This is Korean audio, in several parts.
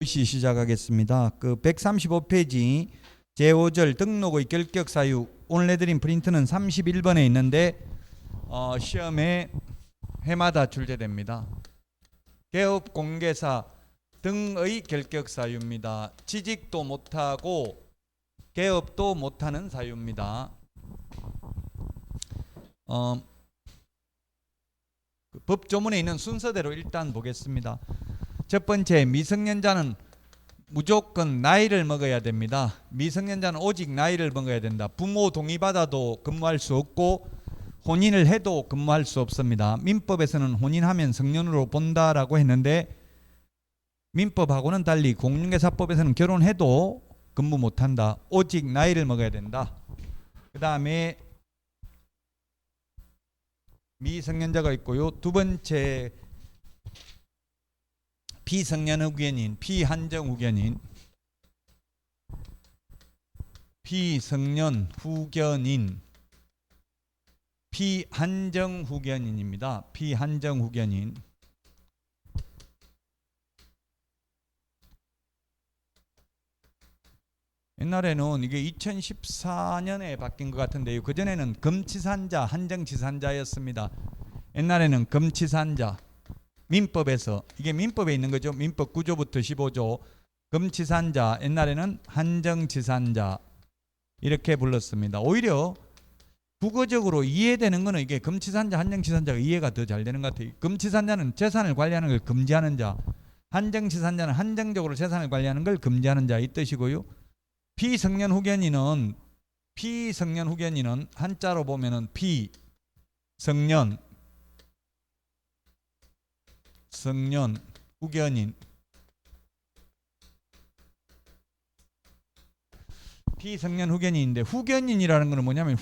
없이 시작하겠습니다. 그 135페이지 제5절 등록의 결격 사유 오늘 내드린 프린트는 31번에 있는데 시험에 해마다 출제됩니다. 개업 공개사 등의 결격 사유입니다. 취직도 못하고 개업도 못하는 사유입니다. 그 법조문에 있는 순서대로 일단 보겠습니다. 첫 번째, 미성년자는 무조건 나이를 먹어야 됩니다. 미성년자는 오직 나이를 먹어야 된다. 부모 동의받아도 근무할 수 없고 혼인을 해도 근무할 수 없습니다. 민법에서는 혼인하면 성년으로 본다라고 했는데 민법하고는 달리 공인중개사법에서는 결혼해도 근무 못한다. 오직 나이를 먹어야 된다. 그 다음에 미성년자가 있고요. 두 번째, 비성년 후견인, 비한정 후견인, 비성년 후견인, 비한정 후견인입니다. 비한정 후견인. 옛날에는 이게 2014년에 바뀐 것 같은데요. 그전에는 금치산자, 한정치산자였습니다. 옛날에는 금치산자. 민법에서, 이게 민법에 있는 거죠. 민법 9조부터 15조. 금치산자, 옛날에는 한정치산자 이렇게 불렀습니다. 오히려 국어적으로 이해되는 거는 이게 금치산자, 한정치산자가 이해가 더 잘 되는 것 같아요. 금치산자는 재산을 관리하는 걸 금지하는 자, 한정치산자는 한정적으로 재산을 관리하는 걸 금지하는 자 이 뜻이고요. 비성년 후견인은 한자로 보면은 비성년 후견인, 비성년 후견인인데 후견인이라는 것은 뭐냐면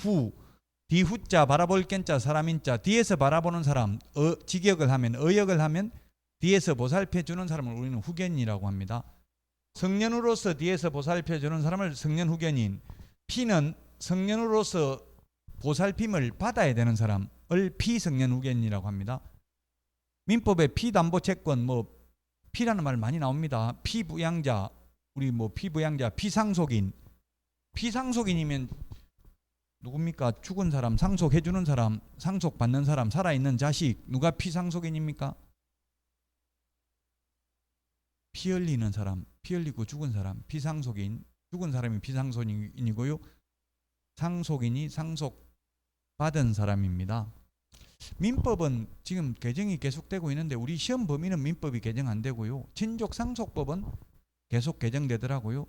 뒤후자 바라볼 견자 사람인자, 뒤에서 바라보는 사람, 직역을 하면 의역을 하면 뒤에서 보살펴 주는 사람을 우리는 후견인이라고 합니다. 성년으로서 뒤에서 보살펴 주는 사람을 성년 후견인, 피는 성년으로서 보살핌을 받아야 되는 사람을 피성년 후견인이라고 합니다. 민법에 피담보채권 피라는 말 많이 나옵니다. 피부양자, 우리 피부양자, 피상속인이면 누굽니까? 죽은 사람, 상속해 주는 사람, 상속받는 사람, 살아있는 자식, 누가 피상속인입니까? 피 흘리는 사람, 피 흘리고 죽은 사람, 피상속인, 죽은 사람이 피상속인이고요. 상속인이 상속받은 사람입니다. 민법은 지금 개정이 계속되고 있는데 우리 시험 범위는 민법이 개정 안 되고요. 친족 상속법은 계속 개정되더라고요.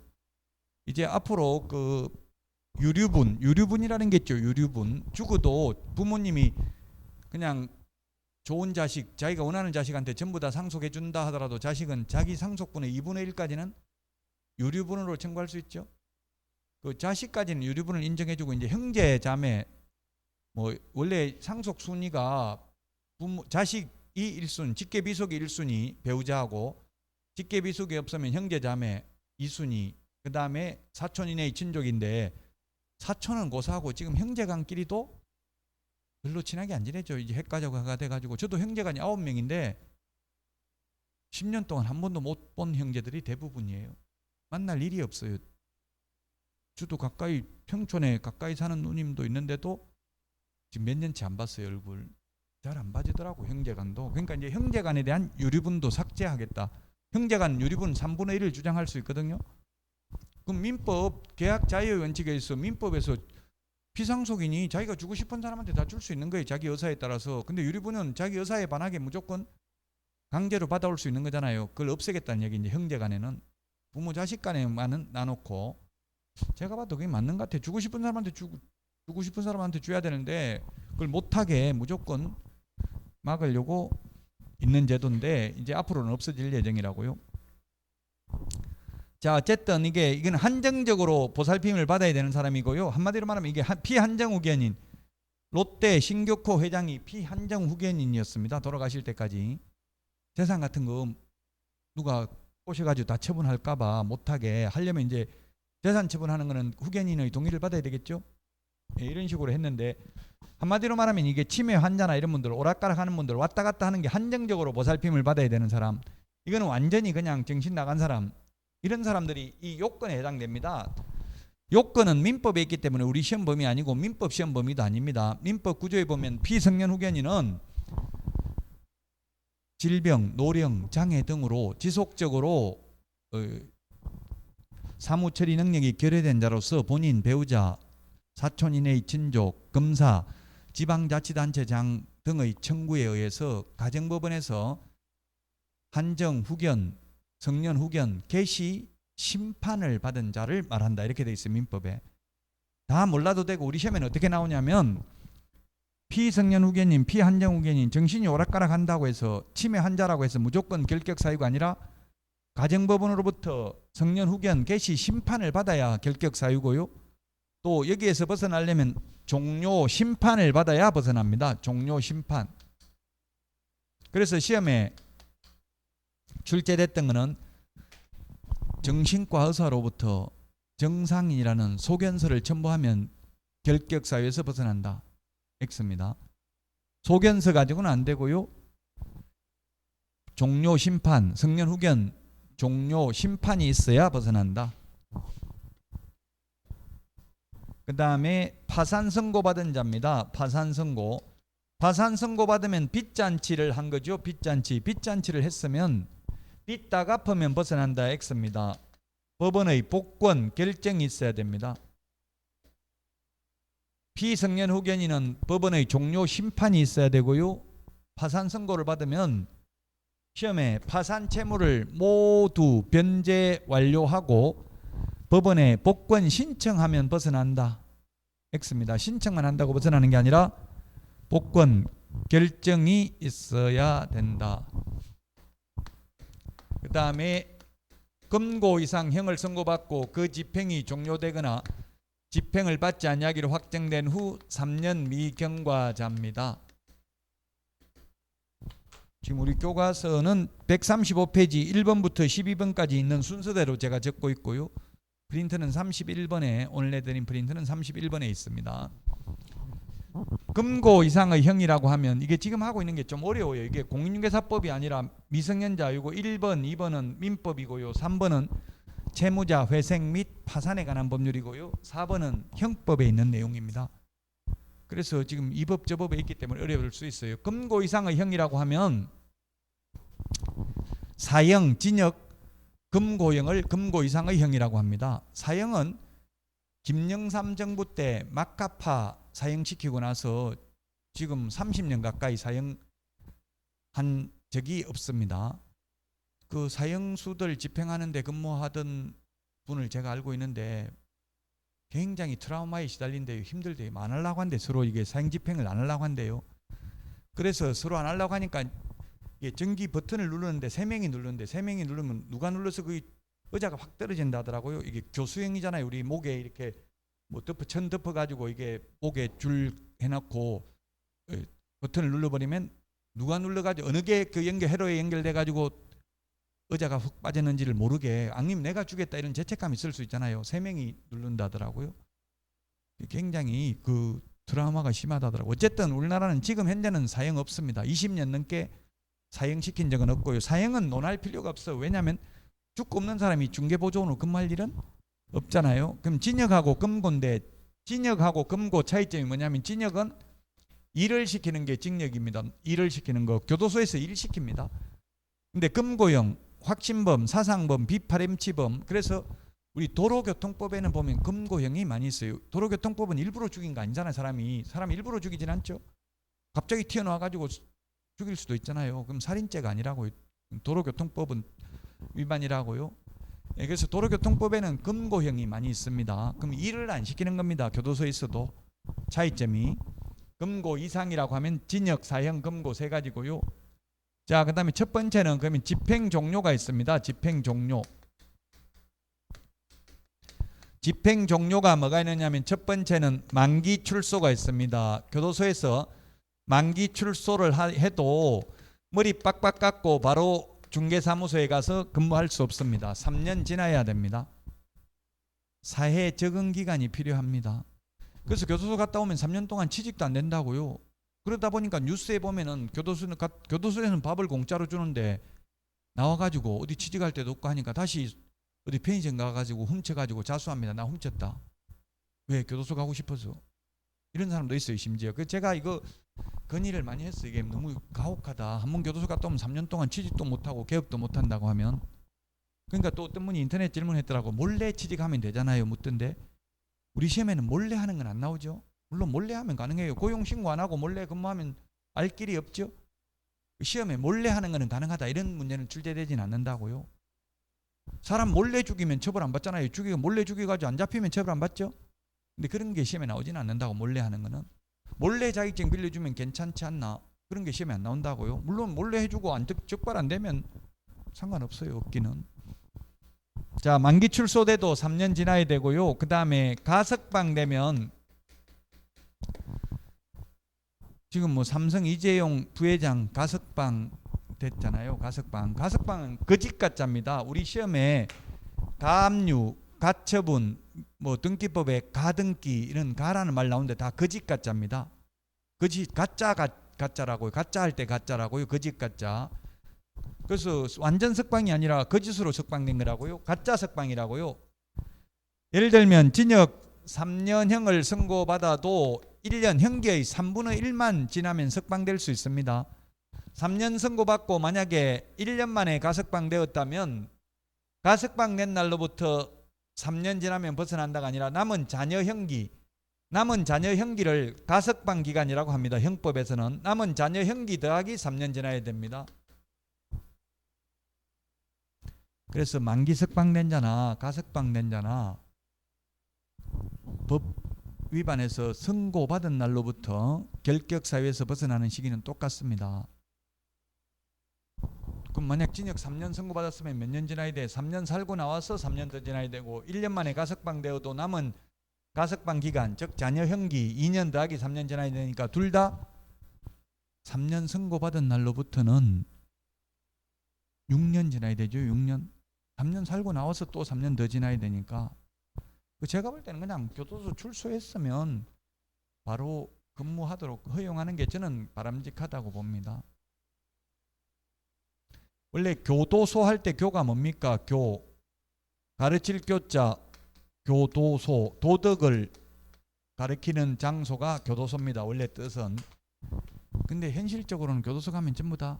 이제 앞으로 그 유류분이라는 게 있죠. 유류분. 죽어도 부모님이 그냥 좋은 자식, 자기가 원하는 자식한테 전부 다 상속해 준다 하더라도 자식은 자기 상속분의 2분의 1까지는 유류분으로 청구할 수 있죠. 그 자식까지는 유류분을 인정해주고 이제 형제, 자매, 원래 상속 순위가 자식이 1순위, 직계비속이 1순위 배우자하고 직계비속이 없으면 형제, 자매 2순위, 그 다음에 사촌 이내의 친족인데 사촌은 고사하고 지금 형제간끼리도 별로 친하게 안 지내죠. 이제 핵가족화가 돼가지고 저도 형제간이 9명인데 10년 동안 한 번도 못 본 형제들이 대부분이에요. 만날 일이 없어요. 저도 가까이 평촌에 가까이 사는 누님도 있는데도 지금 몇 년째 안 봤어요. 얼굴 잘 안 봐지더라고. 형제간도. 그러니까 이제 형제간에 대한 유류분도 삭제하겠다. 형제간 유류분 3분의 1을 주장할 수 있거든요. 그럼 민법 계약 자유의 원칙에 있어 민법에서 피상속인이 자기가 주고 싶은 사람한테 다 줄 수 있는 거예요. 자기 의사에 따라서. 근데 유류분은 자기 의사에 반하게 무조건 강제로 받아올 수 있는 거잖아요. 그걸 없애겠다는 얘기. 이제 형제간에는 부모 자식 간에만은 나놓고 제가 봐도 그게 맞는 것 같아요. 주고 싶은 사람한테 줘야 되는데 그걸 못하게 무조건 막으려고 있는 제도인데 이제 앞으로는 없어질 예정이라고요. 자, 어쨌든 이거는 한정적으로 보살핌을 받아야 되는 사람이고요. 한마디로 말하면 이게 피한정 후견인, 롯데 신격호 회장이 피한정 후견인이었습니다. 돌아가실 때까지. 재산 같은 거 누가 꼬셔가지고 다 처분할까봐 못하게 하려면 이제 재산 처분하는 거는 후견인의 동의를 받아야 되겠죠. 이런 식으로 했는데 한마디로 말하면 이게 치매 환자나 이런 분들, 오락가락 하는 분들, 왔다 갔다 하는 게 한정적으로 보살핌을 받아야 되는 사람, 이거는 완전히 그냥 정신 나간 사람, 이런 사람들이 이 요건에 해당됩니다. 요건은 민법에 있기 때문에 우리 시험 범위 아니고 민법 시험 범위도 아닙니다. 민법 구조에 보면 피성년 후견인은 질병, 노령, 장애 등으로 지속적으로 사무 처리 능력이 결여된 자로서 본인, 배우자, 사촌 이내의 친족, 검사, 지방자치단체장 등의 청구에 의해서 가정법원에서 한정 후견, 성년 후견, 개시, 심판을 받은 자를 말한다. 이렇게 돼 있어요. 민법에. 다 몰라도 되고 우리 시험에는 어떻게 나오냐면 피성년 후견인, 피한정 후견인, 정신이 오락가락한다고 해서 치매 환자라고 해서 무조건 결격 사유가 아니라 가정법원으로부터 성년 후견, 개시, 심판을 받아야 결격 사유고요. 또 여기에서 벗어나려면 종료 심판을 받아야 벗어납니다. 종료 심판. 그래서 시험에 출제됐던 것은 정신과 의사로부터 정상인이라는 소견서를 첨부하면 결격 사유에서 벗어난다. X입니다. 소견서 가지고는 안 되고요. 종료 심판, 성년 후견, 종료 심판이 있어야 벗어난다. 그 다음에 파산 선고 받은 자입니다. 파산 선고. 파산 선고 받으면 빚잔치를 한 거죠. 빚잔치. 빚잔치를 했으면 빚 다 갚으면 벗어난다. X입니다. 법원의 복권 결정이 있어야 됩니다. 피성년 후견인은 법원의 종료 심판이 있어야 되고요. 파산 선고를 받으면 시험에 파산 채무를 모두 변제 완료하고 법원에 복권 신청하면 벗어난다. X입니다. 신청만 한다고 벗어나는 게 아니라 복권 결정이 있어야 된다. 그 다음에 금고 이상 형을 선고받고 그 집행이 종료되거나 집행을 받지 아니하기로 확정된 후 3년 미경과자입니다. 지금 우리 교과서는 135페이지 1번부터 12번까지 있는 순서대로 제가 적고 있고요. 프린트는 31번에 오늘 내드린 프린트는 31번에 있습니다. 금고 이상의 형이라고 하면 이게 지금 하고 있는 게 좀 어려워요. 이게 공인중개사법이 아니라 미성년자이고 1번, 2번은 민법이고요. 3번은 채무자 회생 및 파산에 관한 법률이고요. 4번은 형법에 있는 내용입니다. 그래서 지금 이 법 저 법에 있기 때문에 어려울 수 있어요. 금고 이상의 형이라고 하면 사형, 징역, 금고형을 금고 이상의 형이라고 합니다. 사형은 김영삼 정부 때 막가파 사형시키고 나서 지금 30년 가까이 사형한 적이 없습니다. 그 사형수들 집행하는데 근무하던 분을 제가 알고 있는데 굉장히 트라우마에 시달린대요. 힘들대요. 안 하려고 한대. 서로 이게 사형 집행을 안 하려고 한대요. 그래서 서로 안 하려고 하니까 이게 전기 버튼을 누르는데 3명이 누르는데 3명이 누르면 누가 눌러서 그 의자가 확 떨어진다 하더라고요. 이게 교수형이잖아요. 우리 목에 이렇게 뭐 천 덮어 가지고 이게 목에 줄 해놓고 버튼을 눌러버리면 누가 눌러가지고 어느 게 그 회로에 연결돼 가지고 의자가 훅 빠졌는지를 모르게 앙님 내가 주겠다 이런 죄책감이 있을 수 있잖아요. 3명이 누른다더라고요. 굉장히 그 트라우마가 심하다더라고요. 어쨌든 우리나라는 지금 현재는 사형 없습니다. 20년 넘게 사형시킨 적은 없고요. 사형은 논할 필요가 없어요. 왜냐하면 죽고 없는 사람이 중개보조원으로 근무할 일은 없잖아요. 그럼 징역하고 금고인데 징역하고 금고 차이점이 뭐냐면 징역은 일을 시키는 게 징역입니다. 일을 시키는 거 교도소에서 일 시킵니다. 근데 금고형, 확신범, 사상범, 비파렴치범 그래서 우리 도로교통법에는 보면 금고형이 많이 있어요. 도로교통법은 일부러 죽인 거 아니잖아요. 사람 일부러 죽이진 않죠. 갑자기 튀어나와 가지고 죽일 수도 있잖아요. 그럼 살인죄가 아니라고요. 도로교통법은 위반이라고요. 그래서 도로교통법에는 금고형이 많이 있습니다. 그럼 일을 안 시키는 겁니다. 교도소에 있어도. 차이점이 금고 이상이라고 하면 징역, 사형, 금고 세 가지고요. 자, 그 다음에 첫 번째는 그러면 집행 종료가 있습니다. 집행 종료. 집행 종료가 뭐가 있느냐면 첫 번째는 만기 출소가 있습니다. 교도소에서 만기 출소를 해도 머리 빡빡 깎고 바로 중개사무소에 가서 근무할 수 없습니다. 3년 지나야 됩니다. 사회 적응 기간이 필요합니다. 그래서 교도소 갔다 오면 3년 동안 취직도 안 된다고요. 그러다 보니까 뉴스에 보면은 교도소에는 밥을 공짜로 주는데 나와가지고 어디 취직할 때도 없고 하니까 다시 어디 편의점 가가지고 훔쳐가지고 자수합니다. 나 훔쳤다. 왜? 교도소 가고 싶어서. 이런 사람도 있어요. 심지어. 그 제가 이거 건의를 많이 했어요. 이게 너무 가혹하다. 한번 교도소 갔다 오면 3년 동안 취직도 못하고 개업도 못한다고 하면, 그러니까 또 어떤 분이 인터넷 질문했더라고. 몰래 취직하면 되잖아요. 묻던데 우리 시험에는 몰래 하는 건 안 나오죠. 물론 몰래 하면 가능해요. 고용신고 안 하고 몰래 근무하면 알 길이 없죠. 시험에 몰래 하는 거는 가능하다. 이런 문제는 출제되진 않는다고요. 사람 몰래 죽이면 처벌 안 받잖아요. 죽이고 몰래 죽여가지고 안 잡히면 처벌 안 받죠. 근데 그런 게 시험에 나오지는 않는다고. 몰래 하는 거는 몰래 자격증 빌려주면 괜찮지 않나. 그런 게 시험에 안 나온다고요. 물론 몰래 해주고 적발 안 되면 상관없어요. 없기는. 자, 만기 출소돼도 3년 지나야 되고요. 그 다음에 가석방 되면, 지금 뭐 삼성 이재용 부회장 가석방 됐잖아요. 가석방은 거짓가짜입니다. 우리 시험에 가압류, 가처분, 뭐 등기법에 가등기 이런 가라는 말 나오는데 다 거짓가짜입니다. 가짜라고요. 가짜 할 때 가짜라고요. 거짓가짜. 그래서 완전 석방이 아니라 거짓으로 석방된 거라고요. 가짜 석방이라고요. 예를 들면 징역 3년형을 선고받아도 1년 형기의 3분의 1만 지나면 석방될 수 있습니다. 3년 선고받고 만약에 1년 만에 가석방되었다면 가석방된 날로부터 3년 지나면 벗어난다가 아니라 남은 자녀 형기를 가석방 기간이라고 합니다. 형법에서는 남은 자녀 형기 더하기 3년 지나야 됩니다. 그래서 만기 석방된 자나 가석방된 자나 법 위반해서 선고받은 날로부터 결격사유에서 벗어나는 시기는 똑같습니다. 그럼 만약 징역 3년 선고받았으면 몇 년 지나야 돼? 3년 살고 나와서 3년 더 지나야 되고, 1년 만에 가석방되어도 남은 가석방 기간, 즉 자녀 형기 2년 더하기 3년 지나야 되니까 둘 다 3년 선고받은 날로부터는 6년 지나야 되죠. 6년. 3년 살고 나와서 또 3년 더 지나야 되니까, 제가 볼 때는 그냥 교도소 출소했으면 바로 근무하도록 허용하는 게 저는 바람직하다고 봅니다. 원래 교도소 할 때 교가 뭡니까? 가르칠 교자, 교도소, 도덕을 가르치는 장소가 교도소입니다. 원래 뜻은. 근데 현실적으로는 교도소 가면 전부 다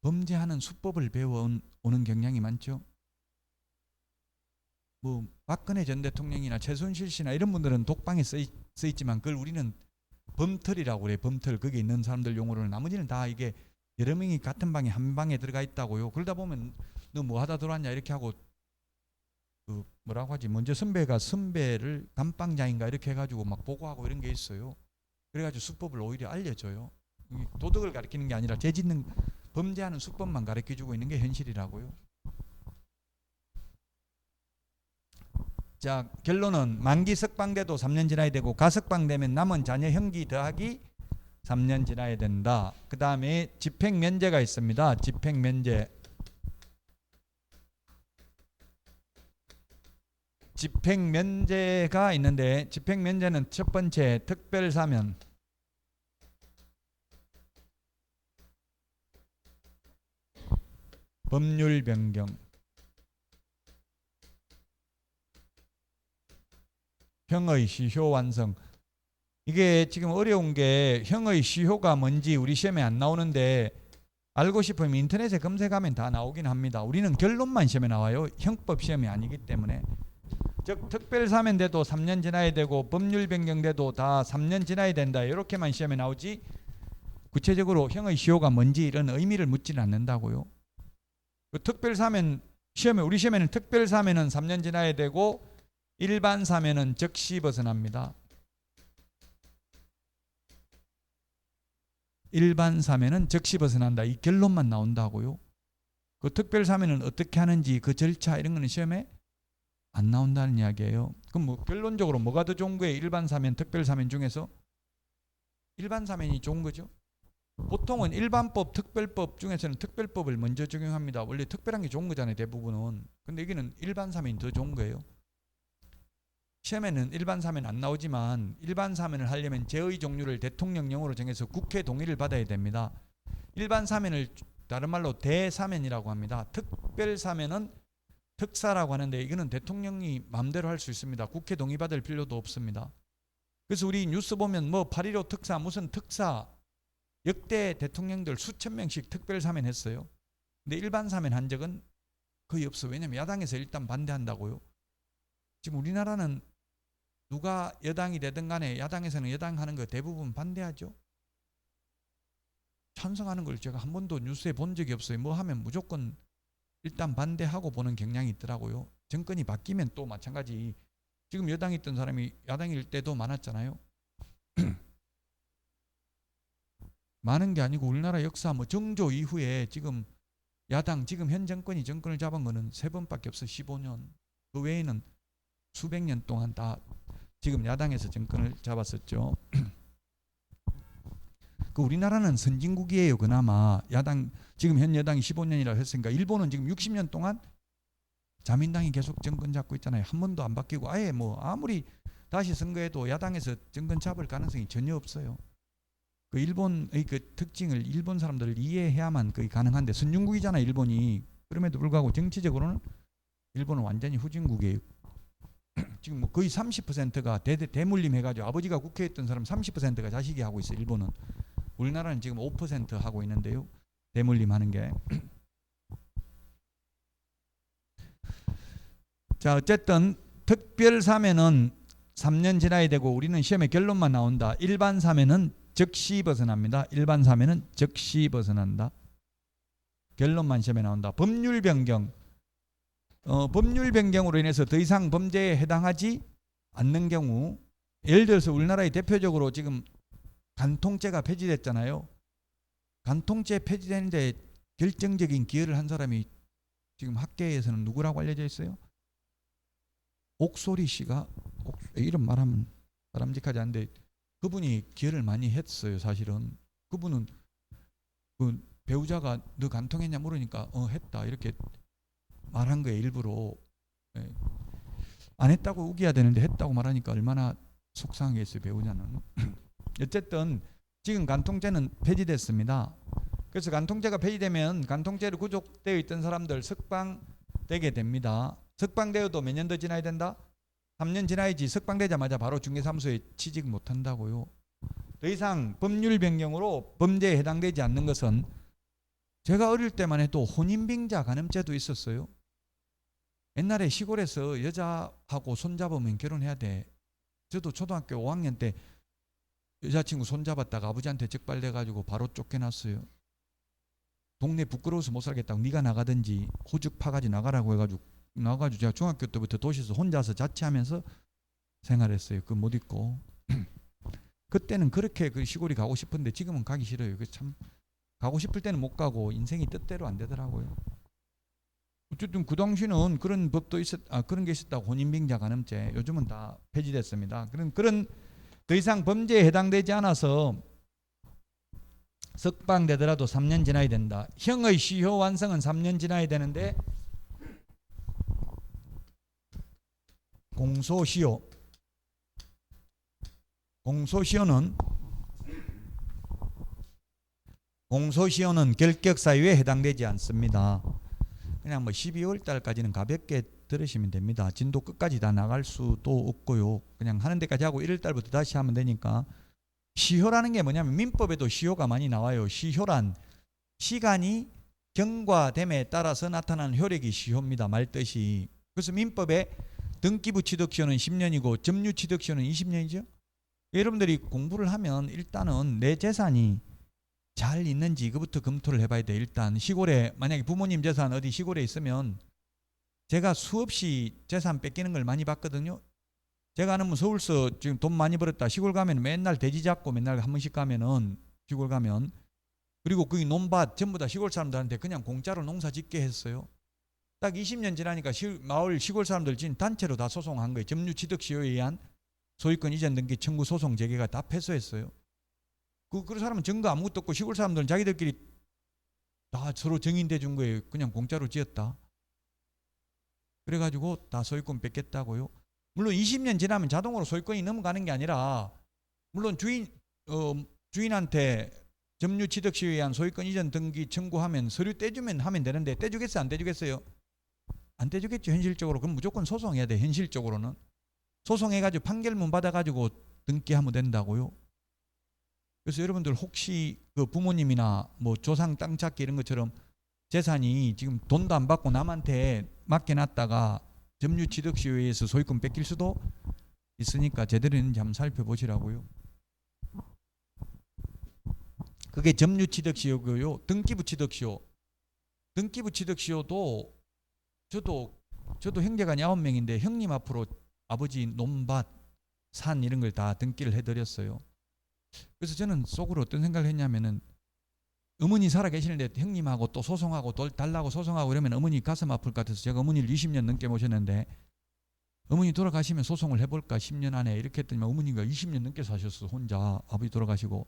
범죄하는 수법을 배워오는 경향이 많죠. 뭐 박근혜 전 대통령이나 최순실 씨나 이런 분들은 독방에 써있지만 그걸 우리는 범털이라고 그래요. 범털. 거기 있는 사람들 용어로는. 나머지는 다 이게 여러 명이 같은 방에 한 방에 들어가 있다고요. 그러다 보면 너 뭐 하다 들어왔냐 이렇게 하고, 뭐라고 하지? 먼저 선배를 감방자인가 이렇게 해가지고 막 보고하고 이런 게 있어요. 그래가지고 수법을 오히려 알려줘요. 도덕을 가르치는 게 아니라 죄짓는 범죄하는 수법만 가르쳐주고 있는 게 현실이라고요. 자, 결론은 만기 석방돼도 3년 지나야 되고, 가석방되면 남은 자녀 형기 더하기 3년 지나야 된다. 그 다음에 집행면제가 있습니다. 집행면제가 있는데, 집행면제는 첫 번째 특별사면, 법률 변경, 형의 시효 완성. 이게 지금 어려운 게 형의 시효가 뭔지 우리 시험에 안 나오는데, 알고 싶으면 인터넷에 검색하면 다 나오긴 합니다. 우리는 결론만 시험에 나와요. 형법 시험이 아니기 때문에. 즉 특별사면 돼도 3년 지나야 되고 법률 변경돼도 다 3년 지나야 된다. 이렇게만 시험에 나오지 구체적으로 형의 시효가 뭔지 이런 의미를 묻지는 않는다고요. 그 특별사면 시험에, 우리 시험에는 특별사면은 3년 지나야 되고 일반 사면은 즉시 벗어납니다. 일반 사면은 즉시 벗어난다. 이 결론만 나온다고요. 그 특별 사면은 어떻게 하는지 그 절차 이런 거는 시험에 안 나온다는 이야기예요. 그럼 뭐 결론적으로 뭐가 더 좋은 거예요? 일반 사면, 특별 사면 중에서 일반 사면이 좋은 거죠. 보통은 일반법, 특별법 중에서는 특별법을 먼저 적용합니다. 원래 특별한 게 좋은 거잖아요, 대부분은. 근데 여기는 일반 사면이 더 좋은 거예요. 시험에는 일반 사면 안 나오지만 일반 사면을 하려면 제의 종류를 대통령령으로 정해서 국회 동의를 받아야 됩니다. 일반 사면을 다른 말로 대사면이라고 합니다. 특별 사면은 특사라고 하는데 이거는 대통령이 마음대로 할 수 있습니다. 국회 동의받을 필요도 없습니다. 그래서 우리 뉴스 보면 뭐 8.15 특사 무슨 특사 역대 대통령들 수천 명씩 특별 사면했어요. 근데 일반 사면 한 적은 거의 없어요. 왜냐하면 야당에서 일단 반대한다고요. 지금 우리나라는 누가 여당이 되든 간에 야당에서는 여당 하는 거 대부분 반대하죠. 찬성하는 걸 제가 한 번도 뉴스에 본 적이 없어요. 뭐 하면 무조건 일단 반대하고 보는 경향이 있더라고요. 정권이 바뀌면 또 마찬가지. 지금 여당에 있던 사람이 야당일 때도 많았잖아요. 많은 게 아니고 우리나라 역사 뭐 정조 이후에 지금 야당 지금 현 정권이 정권을 잡은 거는 3번밖에 없어. 15년. 그 외에는 수백 년 동안 다 지금 야당에서 정권을 잡았었죠. 그 우리나라는 선진국이에요. 그나마 야당 지금 현 여당이 15년이라고 했으니까 일본은 지금 60년 동안 자민당이 계속 정권 잡고 있잖아요. 한 번도 안 바뀌고 아예 뭐 아무리 다시 선거해도 야당에서 정권 잡을 가능성이 전혀 없어요. 그 일본의 그 특징을 일본 사람들을 이해해야만 거의 가능한데 선진국이잖아요. 일본이. 그럼에도 불구하고 정치적으로는 일본은 완전히 후진국이에요. 지금 뭐 거의 30%가 대물림 해가지고 아버지가 국회에 있던 사람 30%가 자식이 하고 있어요. 일본은. 우리나라는 지금 5% 하고 있는데요. 대물림 하는 게. 자, 어쨌든 특별 사면은 3년 지나야 되고 우리는 시험에 결론만 나온다. 일반 사면은 즉시 벗어납니다. 일반 사면은 즉시 벗어난다. 결론만 시험에 나온다. 법률 변경. 법률 변경으로 인해서 더 이상 범죄에 해당하지 않는 경우, 예를 들어서 우리나라의 대표적으로 지금 간통죄가 폐지됐잖아요. 간통죄 폐지되는데 결정적인 기여를 한 사람이 지금 학계에서는 누구라고 알려져 있어요? 옥소리 씨가 이름 말하면 바람직하지 않은데 그분이 기여를 많이 했어요. 사실은 그분은 그 배우자가 너 간통했냐 물으니까 했다 이렇게 말한 거예요. 일부러. 예. 안 했다고 우겨야 되는데 했다고 말하니까 얼마나 속상하겠어요. 배우자는. 어쨌든 지금 간통죄는 폐지됐습니다. 그래서 간통죄가 폐지되면 간통죄로 구속되어 있던 사람들 석방되게 됩니다. 석방되어도 몇 년 더 지나야 된다? 3년 지나야지. 석방되자마자 바로 중개사무소에 취직 못한다고요. 더 이상 법률 변경으로 범죄에 해당되지 않는 것은 제가 어릴 때만 해도 혼인빙자 간음죄도 있었어요. 옛날에 시골에서 여자하고 손잡으면 결혼해야 돼. 저도 초등학교 5학년 때 여자친구 손잡았다가 아버지한테 적발돼가지고 바로 쫓겨났어요. 동네 부끄러워서 못 살겠다고 네가 나가든지 호죽 파가지 나가라고 해가지고 나가지고 제가 중학교 때부터 도시에서 혼자서 자취하면서 생활했어요. 그거 못 잊고. 그때는 그렇게 그 시골이 가고 싶은데 지금은 가기 싫어요. 그 참 가고 싶을 때는 못 가고 인생이 뜻대로 안 되더라고요. 어쨌든 그 당시는 그런 법도 그런 게 있었다고. 혼인빙자 간음죄. 요즘은 다 폐지됐습니다. 그런 더 이상 범죄에 해당되지 않아서 석방되더라도 3년 지나야 된다. 형의 시효 완성은 3년 지나야 되는데 공소시효는 결격 사유에 해당되지 않습니다. 그냥 뭐 12월 달까지는 가볍게 들으시면 됩니다. 진도 끝까지 다 나갈 수도 없고요. 그냥 하는 데까지 하고 1월 달부터 다시 하면 되니까. 시효라는 게 뭐냐면 민법에도 시효가 많이 나와요. 시효란 시간이 경과됨에 따라서 나타나는 효력이 시효입니다. 말뜻이. 그래서 민법에 등기부 취득시효는 10년이고 점유 취득시효는 20년이죠. 여러분들이 공부를 하면 일단은 내 재산이 잘 있는지 이거부터 검토를 해봐야 돼. 일단 시골에 만약에 부모님 재산 어디 시골에 있으면 제가 수없이 재산 뺏기는 걸 많이 봤거든요. 제가 아는 서울서 지금 돈 많이 벌었다. 시골 가면 맨날 돼지 잡고 맨날 한 번씩 가면은 시골 가면 그리고 그 논밭 전부 다 시골 사람들한테 그냥 공짜로 농사 짓게 했어요. 딱 20년 지나니까 마을 시골 사람들 지금 단체로 다 소송한 거예요. 점유 취득 시효에 의한 소유권 이전 등기 청구 소송 재개가 다 패소했어요. 그 사람은 증거 아무것도 없고 시골 사람들은 자기들끼리 다 서로 정인돼 준 거예요. 그냥 공짜로 지었다. 그래가지고 다 소유권 뺏겠다고요. 물론 20년 지나면 자동으로 소유권이 넘어가는 게 아니라 물론 주인한테 점유 취득 시효에 의한 소유권 이전 등기 청구하면 서류 떼주면 하면 되는데 떼주겠어요? 안 떼주겠어요? 안 떼주겠죠. 현실적으로. 그럼 무조건 소송해야 돼. 현실적으로는. 소송해가지고 판결문 받아가지고 등기하면 된다고요. 그래서 여러분들 혹시 그 부모님이나 뭐 조상 땅 찾기 이런 것처럼 재산이 지금 돈도 안 받고 남한테 맡겨놨다가 점유취득시효에 의해서 소유권 뺏길 수도 있으니까 제대로 있는지 한번 살펴보시라고요. 그게 점유취득시효고요. 등기부취득시효. 등기부취득시효도 저도 형제간이 9명인데 형님 앞으로 아버지 논밭, 산 이런 걸 다 등기를 해드렸어요. 그래서 저는 속으로 어떤 생각을 했냐면은 어머니 살아 계시는데 형님하고 또 소송하고 또 달라고 소송하고 이러면 어머니 가슴 아플 것 같아서 제가 어머니를 20년 넘게 모셨는데 어머니 돌아가시면 소송을 해볼까 10년 안에 이렇게 했더니 어머니가 20년 넘게 사셨어. 혼자 아버지 돌아가시고.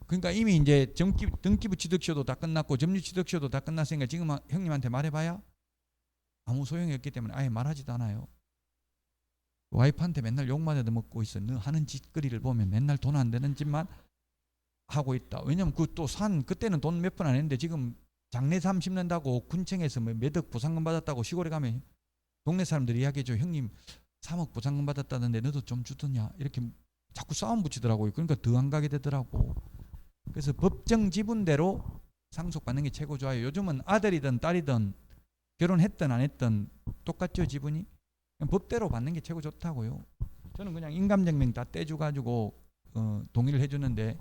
그러니까 이미 이제 등기부 취득시효도 다 끝났고 점유취득시효도 다 끝났으니까 지금 형님한테 말해봐야 아무 소용이 없기 때문에 아예 말하지도 않아요. 와이프한테 맨날 욕만 해먹고 있어. 너 하는 짓거리를 보면 맨날 돈 안 되는 짓만 하고 있다. 왜냐면 그 또 산 그때는 돈 몇 푼 안 했는데 지금 장례삼 심는다고 군청에서 몇 억 보상금 받았다고 시골에 가면 동네 사람들이 이야기해줘. 형님 3억 보상금 받았다는데 너도 좀 주더냐. 이렇게 자꾸 싸움 붙이더라고요. 그러니까 더 안 가게 되더라고. 그래서 법정 지분대로 상속받는 게 최고 좋아요. 요즘은 아들이든 딸이든 결혼했든 안 했든 똑같죠. 지분이. 법대로 받는 게 최고 좋다고요. 저는 그냥 인감증명 다 떼줘가지고 동의를 해주는데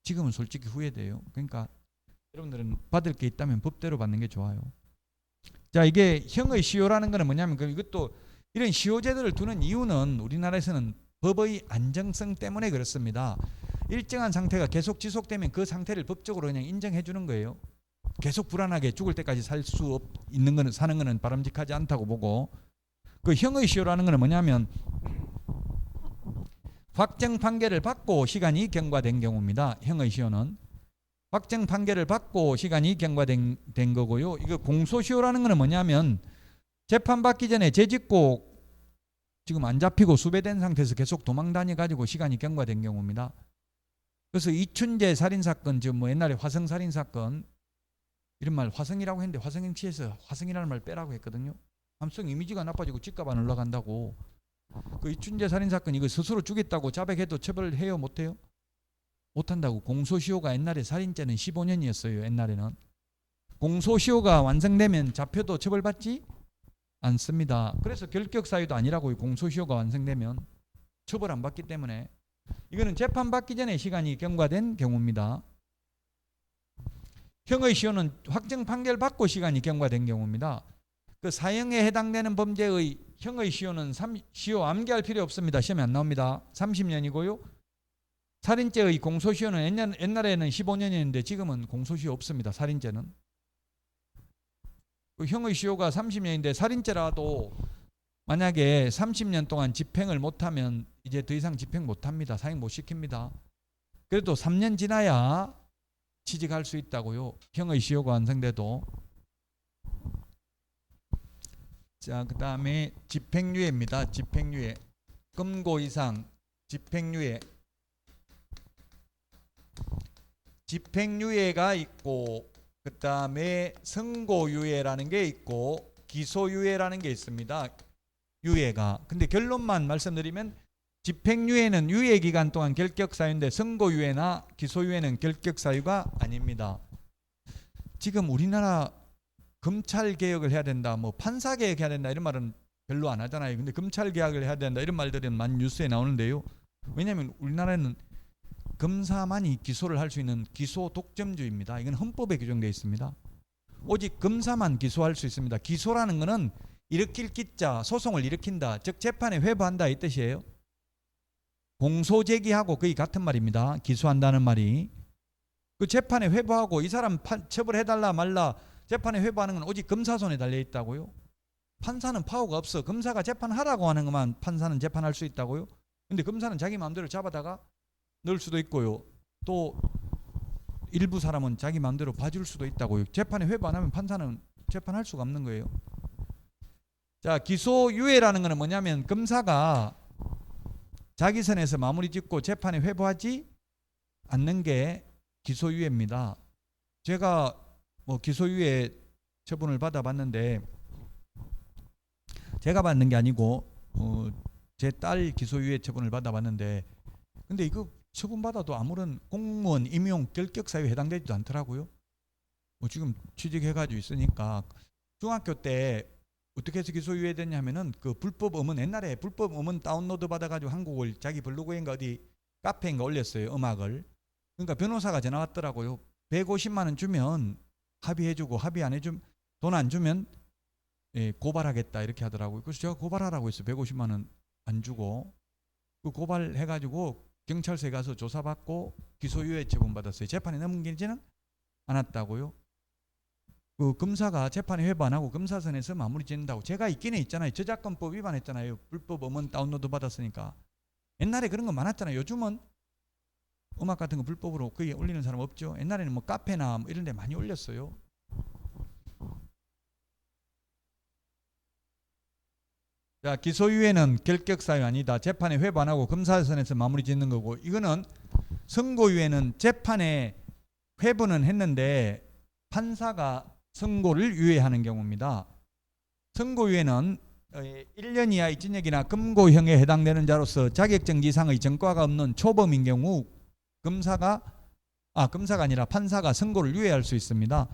지금은 솔직히 후회돼요. 그러니까 여러분들은 받을 게 있다면 법대로 받는 게 좋아요. 자, 이게 형의 시효라는 거는 뭐냐면 이것도 이런 시효제도를 두는 이유는 우리나라에서는 법의 안정성 때문에 그렇습니다. 일정한 상태가 계속 지속되면 그 상태를 법적으로 그냥 인정해 주는 거예요. 계속 불안하게 죽을 때까지 살 수 있는 거는 사는 거는 바람직하지 않다고 보고 그 형의 시효라는 거는 뭐냐면 확정 판결을 받고 시간이 경과된 경우입니다. 형의 시효는 확정 판결을 받고 시간이 경과된 거고요. 이거 공소시효라는 거는 뭐냐면 재판 받기 전에 죄짓고 지금 안 잡히고 수배된 상태에서 계속 도망 다녀 가지고 시간이 경과된 경우입니다. 그래서 이춘재 살인 사건, 지금 뭐 옛날에 화성 살인 사건 이런 말 화성이라고 했는데 화성행치에서 화성이라는 말 빼라고 했거든요. 함성 이미지가 나빠지고 집값 안 올라간다고. 그 이춘재 살인 사건 이거 스스로 죽였다고 자백해도 처벌을 해요, 못해요? 못한다고. 공소시효가 옛날에 살인죄는 15년이었어요. 옛날에는. 공소시효가 완성되면 잡혀도 처벌받지 않습니다. 그래서 결격사유도 아니라고요. 공소시효가 완성되면 처벌 안 받기 때문에. 이거는 재판 받기 전에 시간이 경과된 경우입니다. 형의 시효는 확정 판결 받고 시간이 경과된 경우입니다. 그 사형에 해당되는 범죄의 형의 시효는 시효 암기할 필요 없습니다. 시험에 안 나옵니다. 30년이고요. 살인죄의 공소시효는 옛날에는 15년이었는데 지금은 공소시효 없습니다. 살인죄는. 그 형의 시효가 30년인데 살인죄라도 만약에 30년 동안 집행을 못하면 이제 더 이상 집행 못합니다. 사형 못 시킵니다. 그래도 3년 지나야 취직할 수 있다고요. 형의 시효가 완성돼도. 자, 그 다음에 집행유예입니다. 집행유예. 금고 이상 집행유예. 집행유예가 있고 그 다음에 선고유예라는 게 있고 기소유예라는 게 있습니다. 유예가. 근데 결론만 말씀드리면 집행유예는 유예기간 동안 결격사유인데 선고유예나 기소유예는 결격사유가 아닙니다. 지금 우리나라 검찰개혁을 해야 된다, 뭐 판사개혁해야 된다 이런 말은 별로 안 하잖아요. 근데 검찰개혁을 해야 된다 이런 말들은 많이 뉴스에 나오는데요. 왜냐하면 우리나라는 검사만이 기소를 할 수 있는 기소 독점주의입니다. 이건 헌법에 규정되어 있습니다. 오직 검사만 기소할 수 있습니다. 기소라는 것은 일으킬 기자, 소송을 일으킨다, 즉 재판에 회부한다 이 뜻이에요. 공소 제기하고 거의 같은 말입니다. 기소한다는 말이. 그 재판에 회부하고 이 사람 처벌해달라 말라 재판에 회부하는 건 오직 검사 손에 달려 있다고요. 판사는 파워가 없어. 검사가 재판하라고 하는 것만 판사는 재판할 수 있다고요. 근데 검사는 자기 마음대로 잡아다가 넣을 수도 있고요. 또 일부 사람은 자기 마음대로 봐줄 수도 있다고요. 재판에 회부 안 하면 판사는 재판할 수가 없는 거예요. 자, 기소유예라는 것은 뭐냐면 검사가 자기 선에서 마무리 짓고 재판에 회부하지 않는 게 기소유예입니다. 제가 뭐 기소유예 처분을 받아봤는데 제가 받는 게 아니고 제 딸 기소유예 처분을 받아봤는데, 근데 이거 처분받아도 아무런 공무원 임용 결격 사유에 해당되지도 않더라고요. 지금 취직해가지고 있으니까. 중학교 때 어떻게 해서 기소유예 됐냐면은 그 불법 음원, 옛날에 불법 음원 다운로드 받아가지고 한 곡을 자기 블로그인가 어디 카페인가 올렸어요, 음악을. 그러니까 변호사가 전화 왔더라고요. 150만 원 주면 합의해주고, 합의 안 해주면, 돈 안 주면 고발하겠다 이렇게 하더라고요. 그래서 제가 고발하라고 했어요. 150만 원 안 주고. 그 고발해가지고 경찰서에 가서 조사받고 기소유예 처분 받았어요. 재판에 넘기지는 않았다고요. 그 검사가 재판에 회부 안 하고 검사선에서 마무리 짓는다고. 제가 있기는 있잖아요. 저작권법 위반했잖아요. 불법 음원 다운로드 받았으니까. 옛날에 그런 거 많았잖아요. 요즘은 음악 같은 거 불법으로 거의 올리는 사람 없죠. 옛날에는 뭐 카페나 뭐 이런 데 많이 올렸어요. 자, 기소유예는 결격 사유 아니다. 재판에 회부 안 하고 검사선에서 마무리 짓는 거고, 이거는 선고유예는 재판에 회부는 했는데 판사가 선고를 유예하는 경우입니다. 선고유예는 1년 이하의 징역이나 금고형에 해당되는 자로서 자격정지 이상의 전과가 없는 초범인 경우 검사가 아니라 판사가 선고를 유예할 수 있습니다.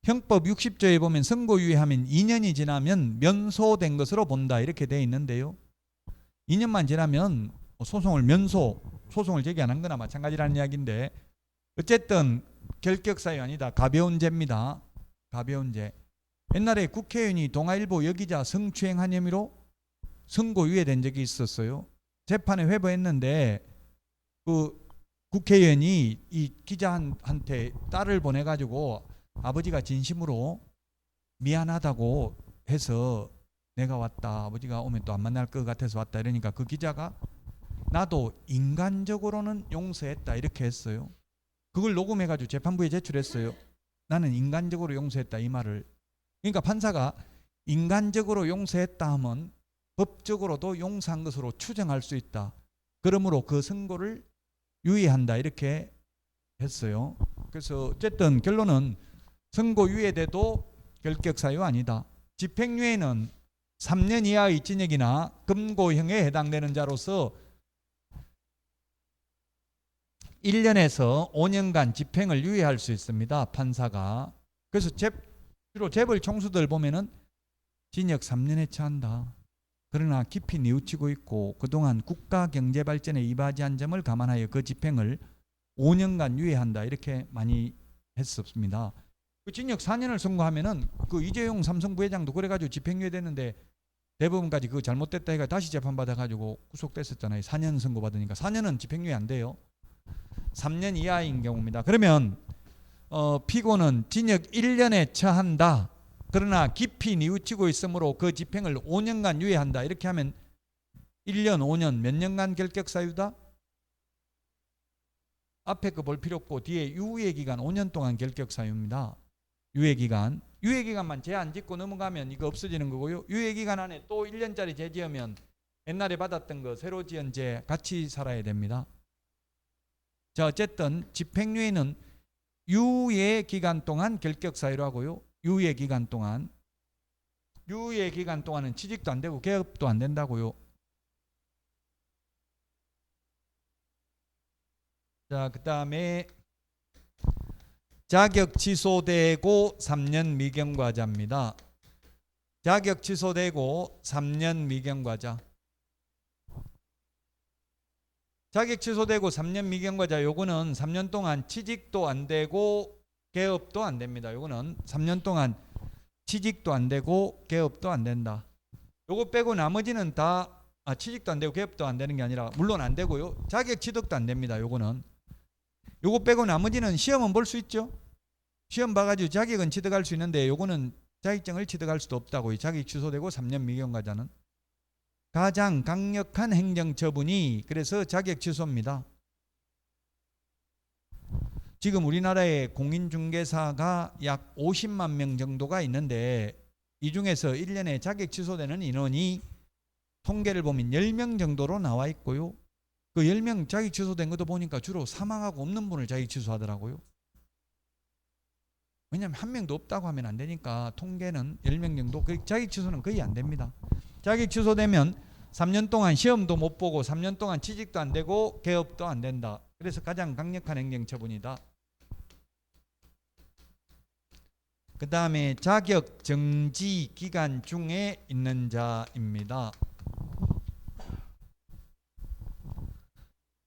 형법 60조에 보면 선고유예하면 2년이 지나면 면소된 것으로 본다 이렇게 돼 있는데요. 2년만 지나면 소송을 제기 안 한 거나 마찬가지라는 이야기인데, 어쨌든 결격 사유 아니다. 가벼운 죄입니다. 가벼운 죄. 옛날에 국회의원이 동아일보 여기자 성추행한 혐의로 선고유예된 적이 있었어요. 재판에 회부했는데 그 국회의원이 이 기자한테 딸을 보내가지고 아버지가 진심으로 미안하다고 해서 내가 왔다, 아버지가 오면 또 안 만날 것 같아서 왔다 이러니까 그 기자가 나도 인간적으로는 용서했다 이렇게 했어요. 그걸 녹음해가지고 재판부에 제출했어요. 나는 인간적으로 용서했다 이 말을. 그러니까 판사가 인간적으로 용서했다 하면 법적으로도 용서한 것으로 추정할 수 있다. 그러므로 그 선고를 유예한다 이렇게 했어요. 그래서 어쨌든 결론은 선고 유예돼도 결격 사유 아니다. 집행유예는 3년 이하의 징역이나 금고형에 해당되는 자로서 1년에서 5년간 집행을 유예할 수 있습니다. 판사가. 그래서 주로 재벌 총수들 보면은 징역 3년에 처한다. 그러나 깊이 뉘우치고 있고 그동안 국가 경제 발전에 이바지한 점을 감안하여 그 집행을 5년간 유예한다 이렇게 많이 했었습니다. 그 징역 4년을 선고하면은 그 이재용 삼성 부회장도 그래가지고 집행유예 됐는데 대법원까지 그거 잘못됐다 해가 다시 재판받아가지고 구속됐었잖아요. 4년 선고받으니까. 4년은 집행유예 안 돼요. 3년 이하인 경우입니다. 그러면 피고는 징역 1년에 처한다. 그러나 깊이 뉘우치고 있으므로 그 집행을 5년간 유예한다. 이렇게 하면 1년, 5년 몇 년간 결격 사유다? 앞에 거 볼 필요 없고 뒤에 유예기간 5년 동안 결격 사유입니다. 유예기간만 죄 안 짓고 넘어가면 이거 없어지는 거고요. 유예기간 안에 또 1년짜리 죄 지으면 옛날에 받았던 거 새로 지은 죄 같이 살아야 됩니다. 자, 어쨌든 집행유예는 유예기간 동안 결격 사유로 하고요. 유예기간 동안은 취직도 안 되고 개업도 안 된다고요. 자, 그 다음에 자격 취소되고 3년 미경과자입니다. 자격 취소되고 3년 미경과자. 자격 취소되고 3년 미경과자 요거는 3년 동안 취직도 안 되고 개업도 안 됩니다. 요거는 3년 동안 취직도 안 되고 개업도 안 된다. 요거 빼고 나머지는 다 취직도 안 되고 개업도 안 되는 게 아니라 물론 안 되고요. 자격 취득도 안 됩니다. 요거는. 요거 빼고 나머지는 시험은 볼 수 있죠. 시험 봐가지고 자격은 취득할 수 있는데 요거는 자격증을 취득할 수도 없다고요. 자격 취소되고 3년 미경과자는. 가장 강력한 행정처분이 그래서 자격 취소입니다. 지금 우리나라에 공인중개사가 약 50만 명 정도가 있는데 이 중에서 1년에 자격 취소되는 인원이 통계를 보면 10명 정도로 나와 있고요. 그 10명 자격 취소된 것도 보니까 주로 사망하고 없는 분을 자격 취소하더라고요. 왜냐하면 한 명도 없다고 하면 안 되니까 통계는 10명 정도, 자격 취소는 거의 안 됩니다. 자격 취소되면 3년 동안 시험도 못 보고 3년 동안 취직도 안 되고 개업도 안 된다. 그래서 가장 강력한 행정처분이다. 그 다음에 자격 정지 기간 중에 있는 자입니다.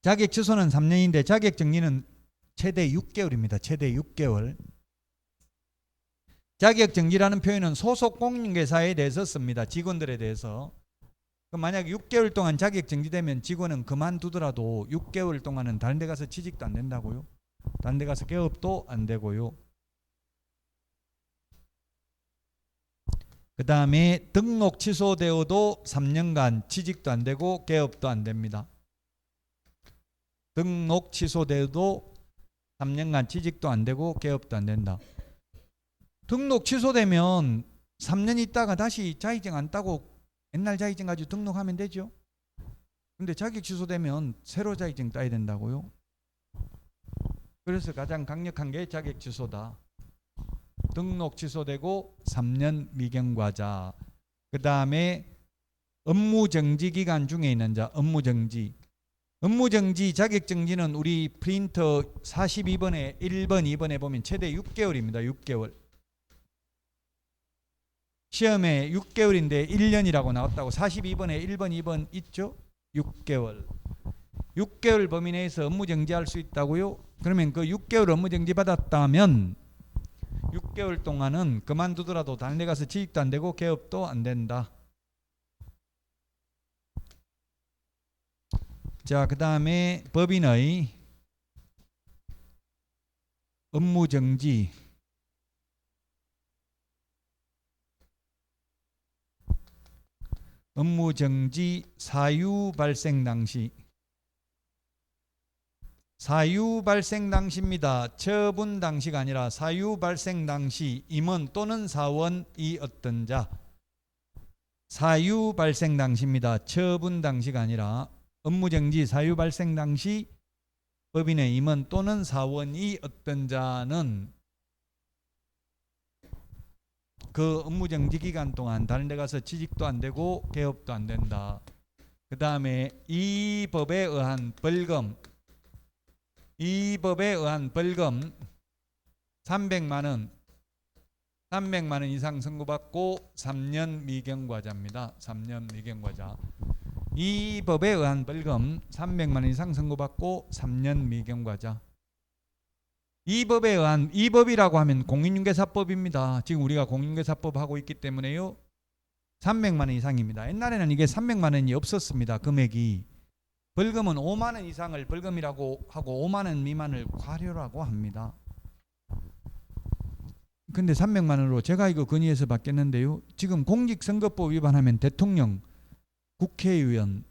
자격 취소는 3년인데 자격 정지는 최대 6개월입니다. 최대 6개월. 자격 정지라는 표현은 소속 공인중개사에 대해서 씁니다. 직원들에 대해서. 만약 6개월 동안 자격 정지되면 직원은 그만두더라도 6개월 동안은 다른 데 가서 취직도 안 된다고요. 다른 데 가서 개업도 안 되고요. 그 다음에 등록 취소되어도 3년간 취직도 안 되고 개업도 안 됩니다. 등록 취소되어도 3년간 취직도 안 되고 개업도 안 된다. 등록 취소되면 3년 있다가 다시 자격증 안 따고 옛날 자격증 가지고 등록하면 되죠. 근데 자격 취소되면 새로 자격증 따야 된다고요. 그래서 가장 강력한 게 자격 취소다. 등록 취소되고 3년 미경과자. 그 다음에 업무정지 기간 중에 있는 자. 업무정지. 업무정지 자격정지는 우리 프린터 42번에 1번 2번에 보면 최대 6개월입니다. 6개월. 시험에 6개월인데 1년이라고 나왔다고 42번에 1번 2번 있죠. 6개월. 6개월 범위 내에서 업무정지할 수 있다고요. 그러면 그 6개월 업무정지 받았다면 6개월 동안은 그만두더라도 다른 데 가서 취직도 안 되고 개업도 안 된다. 자, 그 다음에 법인의 업무정지. 업무정지 사유 발생 당시. 사유 발생 당시입니다. 처분 당시가 아니라 사유 발생 당시 임원 또는 사원이 어떤 자. 사유 발생 당시입니다. 처분 당시가 아니라 업무정지 사유 발생 당시 법인의 임원 또는 사원이 어떤 자는 그 업무정지 기간 동안 다른 데 가서 취직도 안 되고 개업도 안 된다. 그 다음에 이 법에 의한 벌금. 이 법에 의한 벌금 300만 원. 300만 원 이상 선고받고 3년 미경과자입니다. 3년 미경과자. 이 법에 의한 벌금 300만 원 이상 선고받고 3년 미경과자. 이 법에 의한, 이 법이라고 하면 공인중개사법입니다. 지금 우리가 공인중개사법 하고 있기 때문에요. 300만 원 이상입니다. 옛날에는 이게 300만 원이 없었습니다. 금액이. 벌금은 5만 원 이상을 벌금이라고 하고 5만 원 미만을 과료라고 합니다. 근데 300만 원으로 제가 이거 건의해서 받겠는데요. 지금 공직선거법 위반하면 대통령, 국회의원,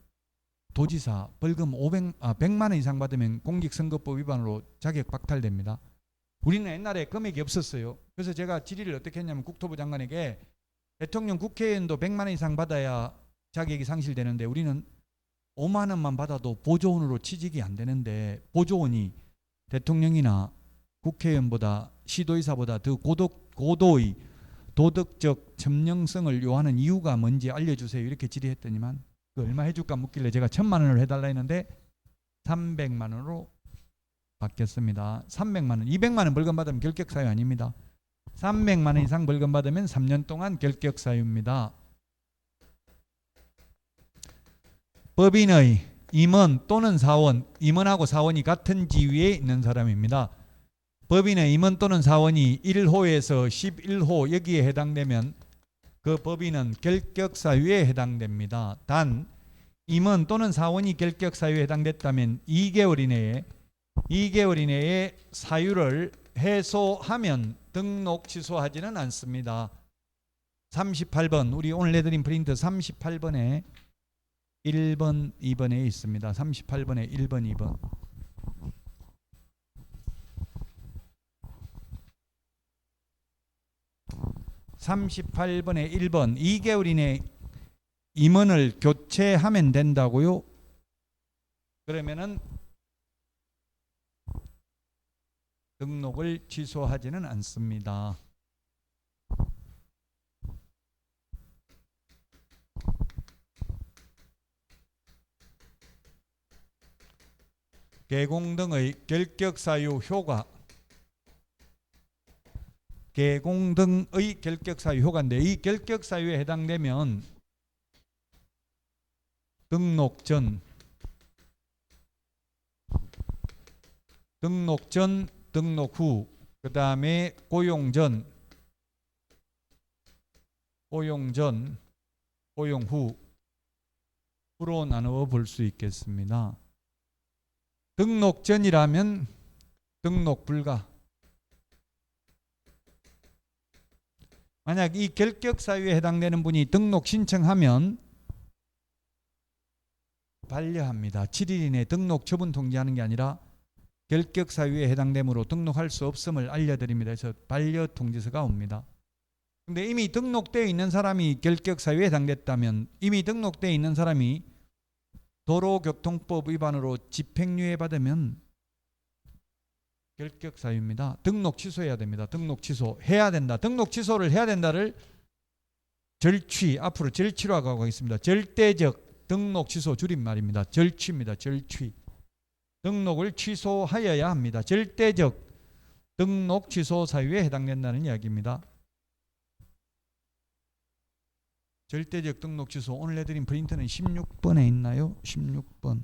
도지사 벌금 100만 원 이상 받으면 공직선거법 위반으로 자격 박탈됩니다. 우리는 옛날에 금액이 없었어요. 그래서 제가 질의를 어떻게 했냐면 국토부 장관에게 대통령, 국회의원도 100만 원 이상 받아야 자격이 상실되는데 우리는 5만 원만 받아도 보조원으로 취직이 안 되는데 보조원이 대통령이나 국회의원보다 시도의사보다 더 고도의 도덕적 점령성을 요하는 이유가 뭔지 알려주세요. 이렇게 질의했더니만 그 얼마 해줄까 묻길래 제가 1,000만 원을 해달라 했는데 300만 원으로 바뀌었습니다. 300만 원, 200만 원 벌금 받으면 결격사유 아닙니다. 300만 원 이상 벌금 받으면 3년 동안 결격사유입니다. 법인의 임원 또는 사원, 임원하고 사원이 같은 지위에 있는 사람입니다. 법인의 임원 또는 사원이 1호에서 11호 여기에 해당되면 그 법인은 결격사유에 해당됩니다. 단 임원 또는 사원이 결격사유에 해당됐다면 2개월 이내에 사유를 해소하면 등록 취소하지는 않습니다. 38번 우리 오늘 내드린 프린트 38번에 1번 2번에 있습니다. 38번에 1번 2번. (38번에) 1번 2개월 이내 임원을 교체하면 된다고요? 그러면은 등록을 취소하지는 않습니다. 개공 등의 결격 사유 효과. 개공 등의 결격 사유 효과인데 이 결격 사유에 해당되면 등록 전, 등록 후, 그 다음에 고용 전, 고용 후로 나누어 볼 수 있겠습니다. 등록 전이라면 등록 불가. 만약 이 결격 사유에 해당되는 분이 등록 신청하면 반려합니다. 7일 이내 등록 처분 통지하는 게 아니라 결격 사유에 해당되므로 등록할 수 없음을 알려드립니다. 그래서 반려 통지서가 옵니다. 근데 이미 등록되어 있는 사람이 결격 사유에 해당됐다면 이미 등록되어 있는 사람이 도로교통법 위반으로 집행유예 받으면 결격 사유입니다. 등록 취소해야 됩니다. 등록 취소 해야 된다. 등록 취소를 해야 된다를 절취, 앞으로 절취로 하고 있습니다. 절대적 등록 취소 줄임말입니다. 절취입니다. 절취. 등록을 취소하여야 합니다. 절대적 등록 취소 사유에 해당된다는 이야기입니다. 절대적 등록 취소, 오늘 내드린 프린트는 16번에 있나요? 16번에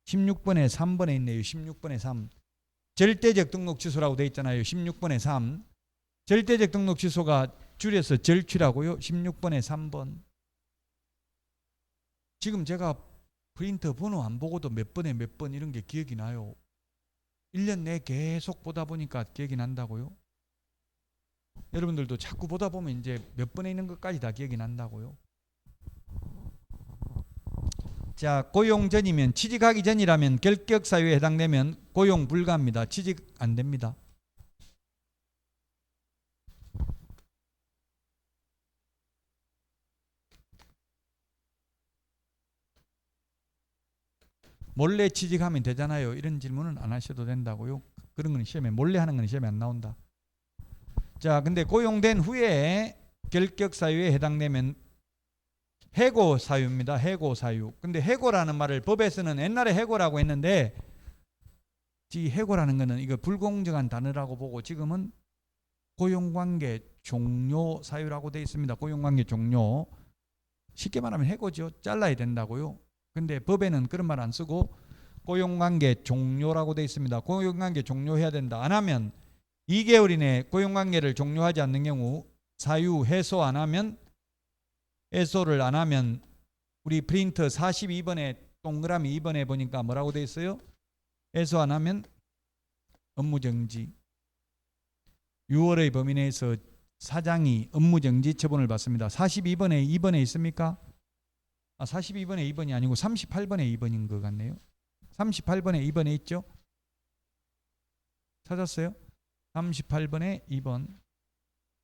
3번에 있네요. 16번에 3. 절대적 등록 취소라고 되어 있잖아요. 16번에 3. 절대적 등록 취소가 줄여서 절취라고요. 16번에 3번. 지금 제가 프린터 번호 안 보고도 몇 번에 몇 번 이런 게 기억이 나요. 1년 내에 계속 보다 보니까 기억이 난다고요. 여러분들도 자꾸 보다 보면 이제 몇 번에 있는 것까지 다 기억이 난다고요. 자, 고용 전이면 취직하기 전이라면 결격 사유에 해당되면 고용 불가합니다. 취직 안 됩니다. 몰래 취직하면 되잖아요. 이런 질문은 안 하셔도 된다고요. 그런 건 시험에 몰래 하는 건 시험에 안 나온다. 자, 근데 고용된 후에 결격 사유에 해당되면 해고 사유입니다. 해고 사유. 근데 해고라는 말을 법에서는 옛날에 해고라고 했는데 이 해고라는 거는 이거 불공정한 단어라고 보고 지금은 고용관계 종료 사유라고 되어 있습니다. 고용관계 종료. 쉽게 말하면 해고죠. 잘라야 된다고요. 근데 법에는 그런 말 안 쓰고 고용관계 종료라고 되어 있습니다. 고용관계 종료해야 된다. 안 하면 2개월 이내 고용관계를 종료하지 않는 경우 사유 해소 안 하면 해소를 안 하면 우리 프린터 42번에 동그라미 2번에 보니까 뭐라고 되어 있어요? 해소 안 하면 업무정지. 6월의 범위 내에서 사장이 업무정지 처분을 받습니다. 42번에 2번에 있습니까? 42번에 2번이 아니고 38번에 2번인 것 같네요. 38번에 2번에 있죠? 찾았어요? 38번에 2번.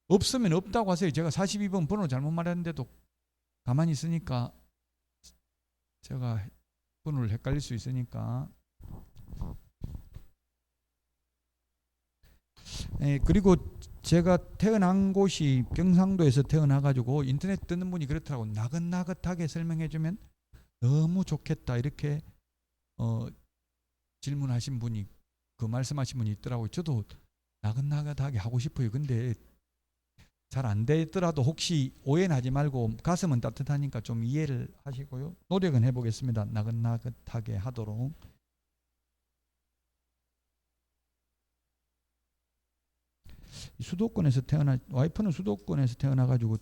없으면 없다고 하세요. 제가 42번 번호 잘못 말했는데도 가만히 있으니까 제가 번호를 헷갈릴 수 있으니까. 그리고 제가 태어난 곳이 경상도에서 태어나가지고 인터넷 뜨는 분이 그렇더라고. 나긋나긋하게 설명해주면 너무 좋겠다 이렇게 질문하신 분이 그 말씀하신 분이 있더라고요. 저도 나긋나긋하게 하고 싶어요. 근데 잘 안 되더라도 혹시 오해는 하지 말고 가슴은 따뜻하니까 좀 이해를 하시고요. 노력은 해보겠습니다. 나긋나긋하게 하도록. 수도권에서 와이프는 수도권에서 태어나가지고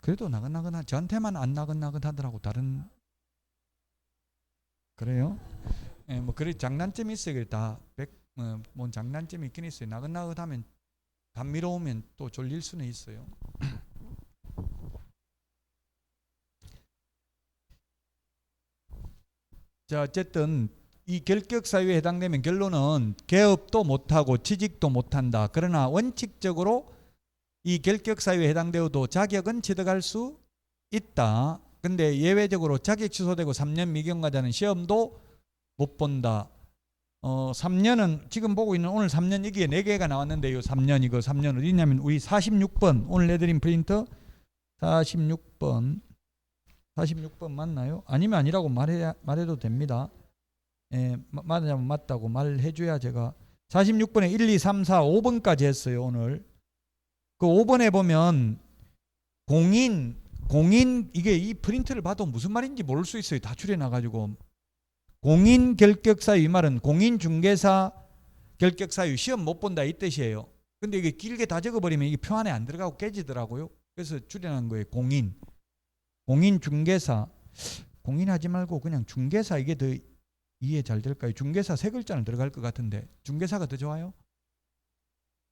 그래도 나긋나긋한, 저한테만 안 나긋나긋하더라고. 다른 그래요? 뭐 그래 장단점이 있어요. 뭐 장단점이 있긴 있어요. 나긋나긋하면 감미로우면 또 졸릴 수는 있어요. 자, 어쨌든 이 결격 사유에 해당되면 결론은 개업도 못하고 취직도 못한다. 그러나 원칙적으로 이 결격 사유에 해당되어도 자격은 취득할 수 있다. 근데 예외적으로 자격 취소되고 3년 미경과자는 시험도 못 본다. 3년은 지금 보고 있는 오늘 3년 여기에 4개가 나왔는데요. 3년 이거 3년 어디냐면 우리 46번 오늘 내드린 프린터 46번 46번 맞나요? 아니면 아니라고 말해도 됩니다. 예, 맞으면 맞다고 말해줘야 제가 46번에 1, 2, 3, 4, 5번까지 했어요. 오늘 그 5번에 보면 공인 이게 이 프린트를 봐도 무슨 말인지 모를 수 있어요. 다 줄여놔가지고 공인 결격사유 이 말은 공인중개사 결격사유 시험 못 본다 이 뜻이에요. 근데 이게 길게 다 적어버리면 이게 표 안에 안 들어가고 깨지더라고요. 그래서 줄여놓은 거예요. 공인중개사 공인하지 말고 그냥 중개사 이게 더 이해 잘 될까요? 중개사 세 글자는 들어갈 것 같은데 중개사가 더 좋아요?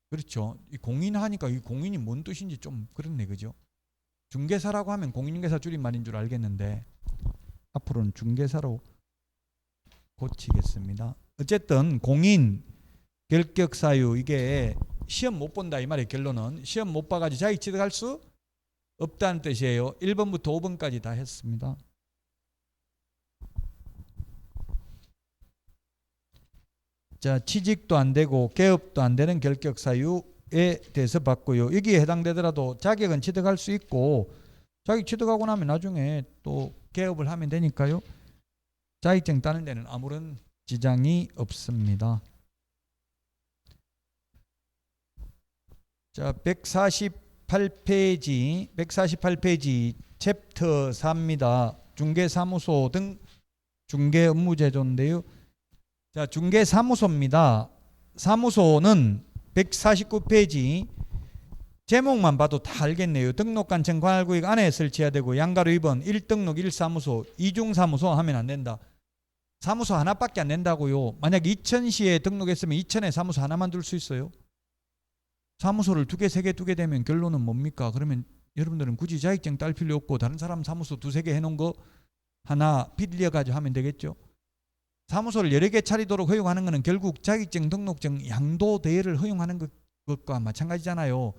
그렇죠. 이 공인하니까 이 공인이 뭔 뜻인지 좀 그렇네, 그죠? 중개사라고 하면 공인중개사 줄임말인 줄 알겠는데 앞으로는 중개사로 고치겠습니다. 어쨌든 공인 결격사유 이게 시험 못 본다 이 말의 결론은 시험 못 봐가지고 자기 취득할 수 없다는 뜻이에요. 1번부터 5번까지 다 했습니다. 자, 취직도 안 되고 개업도 안 되는 결격사유에 대해서 봤고요. 여기에 해당되더라도 자격은 취득할 수 있고 자격 취득하고 나면 나중에 또 개업을 하면 되니까요. 자격증 따는 데는 아무런 지장이 없습니다. 자, 148페이지 챕터 4입니다. 중개사무소 등 중개업무제도인데요. 자, 중개사무소입니다. 사무소는 149페이지 제목만 봐도 다 알겠네요. 등록관청 관할구역 안에 설치해야 되고 양가로 2번 1등록 1사무소 2중사무소 하면 안 된다. 사무소 하나밖에 안 된다고요. 만약 이천시에 등록했으면 이천에 사무소 하나만 둘 수 있어요. 사무소를 2개, 3개, 2개 되면 결론은 뭡니까? 그러면 여러분들은 굳이 자격증 딸 필요 없고 다른 사람 사무소 2, 3개 해놓은 거 하나 빌려가지고 하면 되겠죠. 사무소를 여러 개 차리도록 허용하는 것은 결국 자격증, 등록증, 양도 대여를 허용하는 것과 마찬가지잖아요.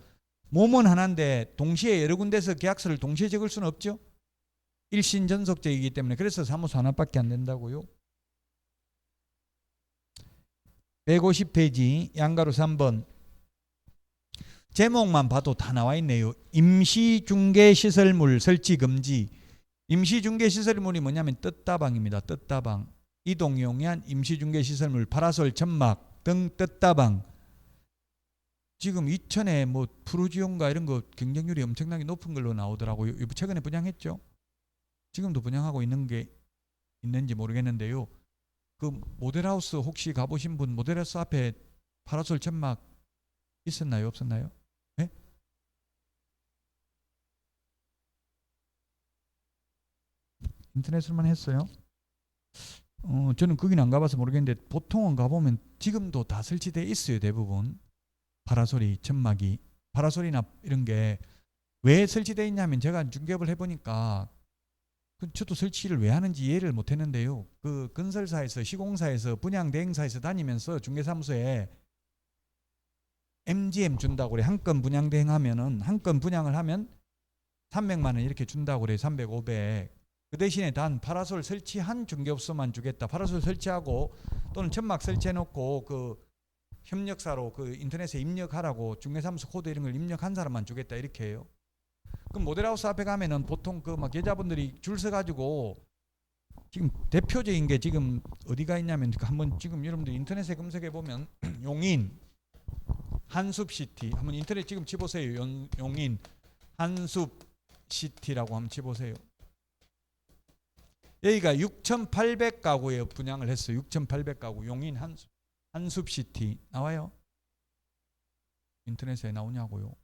몸은 하나인데 동시에 여러 군데서 계약서를 동시에 적을 수는 없죠. 일신전속제이기 때문에 그래서 사무소 하나밖에 안 된다고요. 150페이지 양가로 3번 제목만 봐도 다 나와 있네요. 임시중개시설물 설치 금지. 임시중개시설물이 뭐냐면 뜻다방입니다. 뜻다방. 이동용이한 임시중개시설물 파라솔 천막 등 뜻다방. 지금 이천에 뭐 푸르지온가 이런 거 경쟁률이 엄청나게 높은 걸로 나오더라고요. 최근에 분양했죠. 지금도 분양하고 있는 게 있는지 모르겠는데요. 그 모델하우스 혹시 가보신 분 모델하우스 앞에 파라솔 천막 있었나요? 없었나요? 네? 인터넷으로만 했어요. 저는 거기는 안 가봐서 모르겠는데 보통은 가보면 지금도 다 설치되어 있어요. 대부분 파라솔이 천막이 파라솔이나 이런 게 왜 설치되어 있냐면 제가 중개업을 해보니까 저도 설치를 왜 하는지 이해를 못했는데요. 그 건설사에서 시공사에서 분양 대행사에서 다니면서 중개사무소에 MGM 준다고 그래. 한 건 분양 대행하면은 한 건 분양을 하면 300만 원 이렇게 준다고 그래. 300, 500. 그 대신에 단 파라솔 설치한 중개업소만 주겠다. 파라솔 설치하고 또는 천막 설치해놓고 그 협력사로 그 인터넷에 입력하라고 중개사무소 코드 이런 걸 입력한 사람만 주겠다 이렇게 해요. 그럼 모델하우스 앞에 가면은 보통 그 막 여자분들이 줄 서가지고 지금 대표적인 게 지금 어디가 있냐면 한번 지금 여러분들 인터넷에 검색해 보면 용인 한숲시티 한번 인터넷 지금 치보세요. 용인 한숲시티라고 한번 치보세요. 여기가 6,800가구에 분양을 했어요. 6,800가구 용인 한숲시티 나와요? 인터넷에 나오냐고요?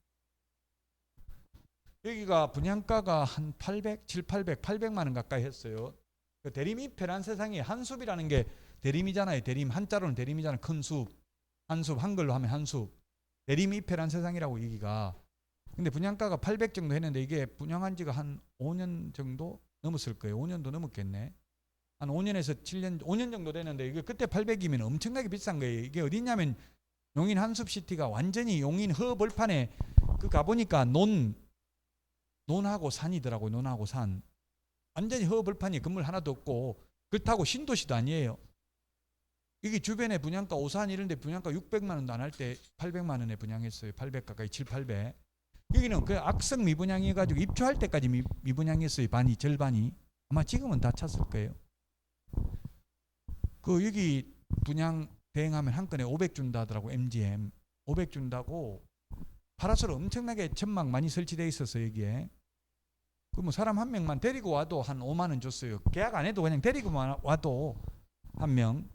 여기가 분양가가 한 800, 700, 800만 원 가까이 했어요. 그 대림이 편한 세상에 한숲이라는 게 대림이잖아요. 대림 한자로는 대림이잖아요. 큰 숲, 한숲 한글로 하면 한숲. 대림이 편한 세상이라고 여기가. 근데 분양가가 800 정도 했는데 이게 분양한 지가 한 5년 정도 넘었을 거예요. 5년도 넘었겠네. 한 5년에서 7년, 5년 정도 되는데 이게 그때 800이면 엄청나게 비싼 거예요. 이게 어디냐면 용인 한숲시티가 완전히 용인 허벌판에 그 가보니까 논하고 산이더라고요. 논하고 산. 완전히 허벌판이 건물 하나도 없고 그렇다고 신도시도 아니에요. 이게 주변에 분양가 오산 이런 데 분양가 600만 원도 안 할 때 800만 원에 분양했어요. 800 가까이 7, 800. 여기는 그 악성 미분양해 가지고 입주할 때까지 미분양했어요. 반이 절반이. 아마 지금은 다 찼을 거예요. 그 여기 분양 대행하면 한 건에 500 준다 하더라고. MGM 500 준다고. 파라솔 엄청나게 천막 많이 설치돼 있었어 여기에. 그 뭐 사람 한 명만 데리고 와도 한 5만 원 줬어요. 계약 안 해도 그냥 데리고만 와도 한 명.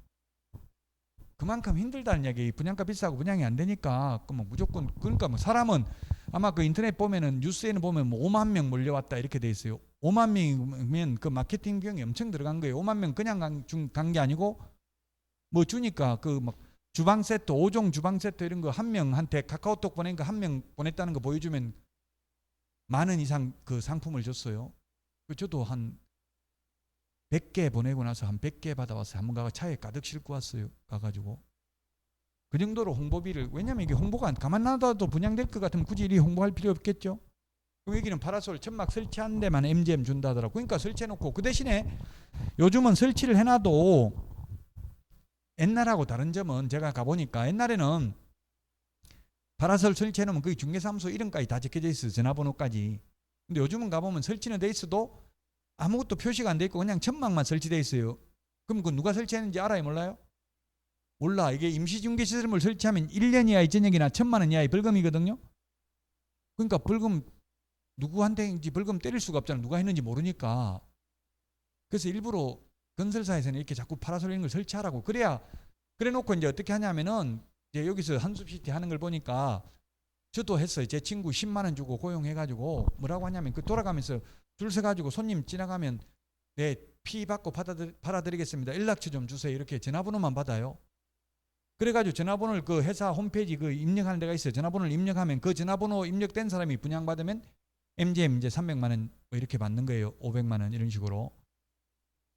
그만큼 힘들다는 얘기. 분양가 비싸고 분양이 안 되니까 그 뭐 무조건 그러니까 뭐 사람은 아마 그 인터넷 보면은 뉴스에는 보면 뭐 5만 명 몰려왔다 이렇게 돼 있어요. 5만 명이면 그 마케팅 비용이 엄청 들어간 거예요. 5만 명 그냥 간 게 아니고 뭐 주니까 그 막 주방 세트 5종 주방 세트 이런 거 한 명한테 카카오톡 보낸 거 한 명 보냈다는 거 보여주면 10,000원 이상 그 상품을 줬어요. 그 저도 한 100개 보내고 나서 한 100개 받아왔어요. 한번 가가 차에 가득 싣고 왔어요. 가가지고 그 정도로 홍보비를. 왜냐면 이게 홍보가 가만 놔둬도 분양될 것 같으면 굳이 이리 홍보할 필요 없겠죠. 그럼 여기는 파라솔 천막 설치한 데만 MGM 준다 하더라고. 그러니까 설치해놓고 그 대신에 요즘은 설치를 해놔도 옛날하고 다른 점은 제가 가보니까 옛날에는 파라솔 설치해놓으면 거기 중개사무소 이름까지 다 적혀져 있어요. 전화번호까지. 근데 요즘은 가보면 설치는 돼 있어도 아무것도 표시가 안 돼 있고 그냥 천막만 설치돼 있어요. 그럼 그 누가 설치했는지 알아요? 몰라요? 몰라. 이게 임시중개시설물 설치하면 1년 이하의 전역이나 1,000만 원 이하의 벌금이거든요. 그러니까 벌금 누구한테인지 벌금 때릴 수가 없잖아. 누가 했는지 모르니까. 그래서 일부러 건설사에서는 이렇게 자꾸 파라솔 이런 걸 설치하라고. 그래야 그래 놓고 이제 어떻게 하냐면은 이제 여기서 한숲시티 하는 걸 보니까 저도 했어요. 제 친구 10만 원 주고 고용해가지고 뭐라고 하냐면 그 돌아가면서 줄 서가지고 손님 지나가면 네, 피 받고 받아드리겠습니다. 연락처 좀 주세요. 이렇게 전화번호만 받아요. 그래가지고 전화번호를 그 회사 홈페이지 그 입력하는 데가 있어요. 전화번호를 입력하면 그 전화번호 입력된 사람이 분양받으면 MGM 이제 300만 원 뭐 이렇게 받는 거예요. 500만 원 이런 식으로.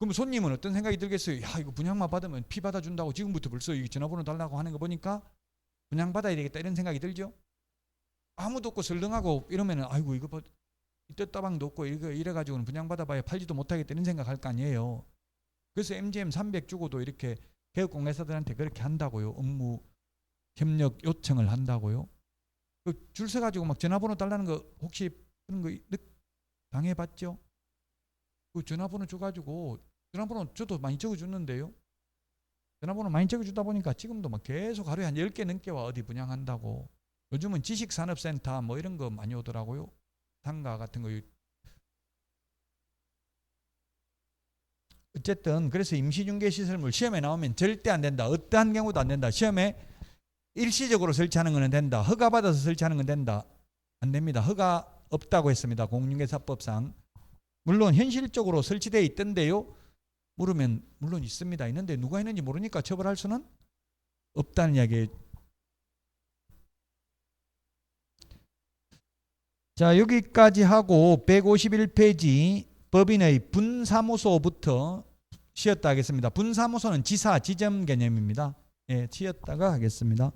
그럼 손님은 어떤 생각이 들겠어요? 야, 이거 분양만 받으면 피 받아준다고 지금부터 벌써 이 전화번호 달라고 하는 거 보니까 분양 받아야 되겠다 이런 생각이 들죠. 아무도 없고 설렁하고 이러면은 아이고 이거 뭐 뜻다방도 없고 이래가지고는 분양받아봐야 팔지도 못하겠다 이런 생각할 거 아니에요. 그래서 MGM 300 주고도 이렇게 개업공개사들한테 그렇게 한다고요. 업무 협력 요청을 한다고요. 그 줄 서가지고 막 전화번호 달라는 거 혹시 그런 거 당해봤죠? 그 전화번호 줘가지고 전화번호 저도 많이 적어줬는데요. 전화번호 많이 적어주다 보니까 지금도 막 계속 하루에 한 10개 넘게 와 어디 분양한다고. 요즘은 지식산업센터 뭐 이런 거 많이 오더라고요. 상가 같은 거. 어쨌든 그래서 임시중개시설물 시험에 나오면 절대 안 된다. 어떠한 경우도 안 된다. 시험에 일시적으로 설치하는 건 된다. 허가받아서 설치하는 건 된다. 안 됩니다. 허가 없다고 했습니다. 공인중개사법상. 물론 현실적으로 설치되어 있던데요. 물으면 물론 있습니다. 있는데 누가 했는지 모르니까 처벌할 수는 없다는 이야기예요. 자, 여기까지 하고 151페이지 법인의 분사무소부터 쉬었다 하겠습니다. 분사무소는 지사, 지점 개념입니다. 예, 쉬었다가 하겠습니다.